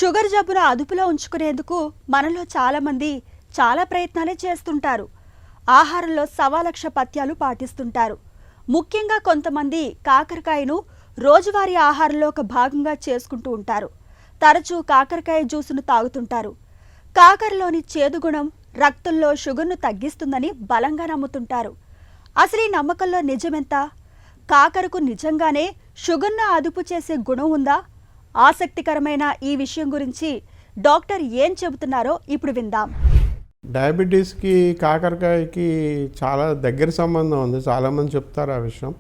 Sugar జబ్బును అదుపులో ఉంచుకునేందుకు మనలో చాలామంది చాలా ప్రయత్నాలే చేస్తుంటారు. ఆహారంలో సవాలక్ష పథ్యాలు పాటిస్తుంటారు. ముఖ్యంగా కొంతమంది కాకరకాయను రోజువారీ ఆహారంలో ఒక భాగంగా చేసుకుంటూ ఉంటారు. తరచూ కాకరకాయ జ్యూసును తాగుతుంటారు. కాకరలోని చేదు గుణం రక్తంలో షుగర్ను తగ్గిస్తుందని బలంగా నమ్ముతుంటారు. అసలు ఈ నమ్మకంలో నిజమెంత? కాకరకు నిజంగానే షుగర్ను అదుపు చేసే గుణం ఉందా? ఆసక్తికరమైన ఈ విషయం గురించి డాక్టర్ ఏం చెబుతున్నారో ఇప్పుడు విందాం. డయాబెటీస్కి కాకరకాయకి చాలా దగ్గర సంబంధం ఉంది. చాలామంది చెప్తారు ఆ విషయం.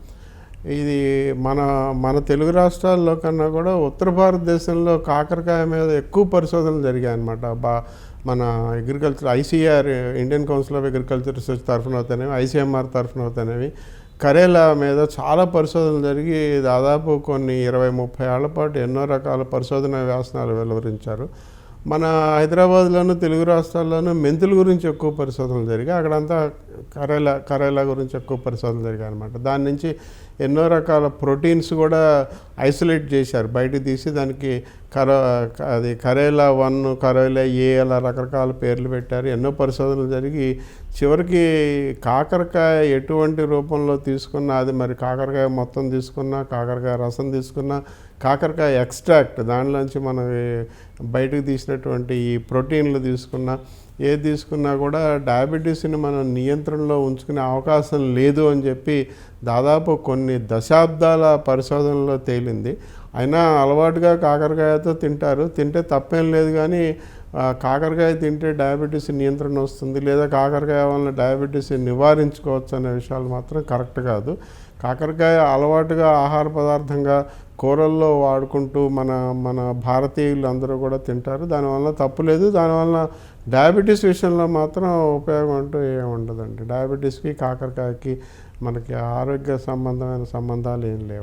ఇది మన మన తెలుగు రాష్ట్రాల్లో కన్నా కూడా ఉత్తర భారతదేశంలో కాకరకాయ మీద ఎక్కువ పరిశోధనలు జరిగాయి అన్నమాట. మన agriculture ICR Indian council of agriculture research తరఫున అవుతానేవి, ఐసీఎంఆర్ తరఫున అవుతానేవి కరేలా మీద చాలా పరిశోధనలు జరిగి దాదాపు కొన్ని 20-30 ఏళ్ల పాటు ఎన్నో రకాల పరిశోధన వ్యాసనాలు వెలువరించారు. మన హైదరాబాద్లోనూ తెలుగు రాష్ట్రాల్లోనూ మెంతుల గురించి ఎక్కువ పరిశోధనలు జరిగాయి. అక్కడంతా కరేలా గురించి ఎక్కువ పరిశోధనలు జరిగాయి అనమాట. దాని నుంచి ఎన్నో రకాల ప్రోటీన్స్ కూడా ఐసోలేట్ చేశారు, బయటకు తీసి దానికి అది కరేలా 1, కరేలా ఏ అలా రకరకాల పేర్లు పెట్టారు. ఎన్నో పరిశోధనలు జరిగి చివరికి కాకరకాయ ఎటువంటి రూపంలో తీసుకున్నా, అది మరి కాకరకాయ మొత్తం తీసుకున్నా, కాకరకాయ రసం తీసుకున్నా, కాకరకాయ ఎక్స్ట్రాక్ట్ దానిలోంచి మనం బయటకు తీసినటువంటి ఈ ప్రోటీన్లు తీసుకున్నా, ఏది తీసుకున్నా కూడా డయాబెటీస్ని మనం నియంత్రణలో ఉంచుకునే అవకాశం లేదు అని చెప్పి దాదాపు కొన్ని దశాబ్దాల పరిశోధనలో తేలింది. అయినా అలవాటుగా కాకరకాయతో తింటే తప్పేం లేదు, కానీ కాకరకాయ తింటే డయాబెటీస్ నియంత్రణ వస్తుంది లేదా కాకరకాయ వలన డయాబెటీస్ నివారించుకోవచ్చు అనే విషయాలు మాత్రం కరెక్ట్ కాదు. కాకరకాయ అలవాటుగా ఆహార పదార్థంగా కూరల్లో వాడుకుంటూ మన భారతీయులు అందరూ కూడా తింటారు. దానివల్ల తప్పు లేదు. దానివల్ల డయాబెటీస్ విషయంలో మాత్రం ఉపయోగం అంటూ ఏమి ఉండదండి. డయాబెటీస్కి కాకరకాయకి మనకి ఆరోగ్య సంబంధమైన సంబంధాలు ఏం లేవు.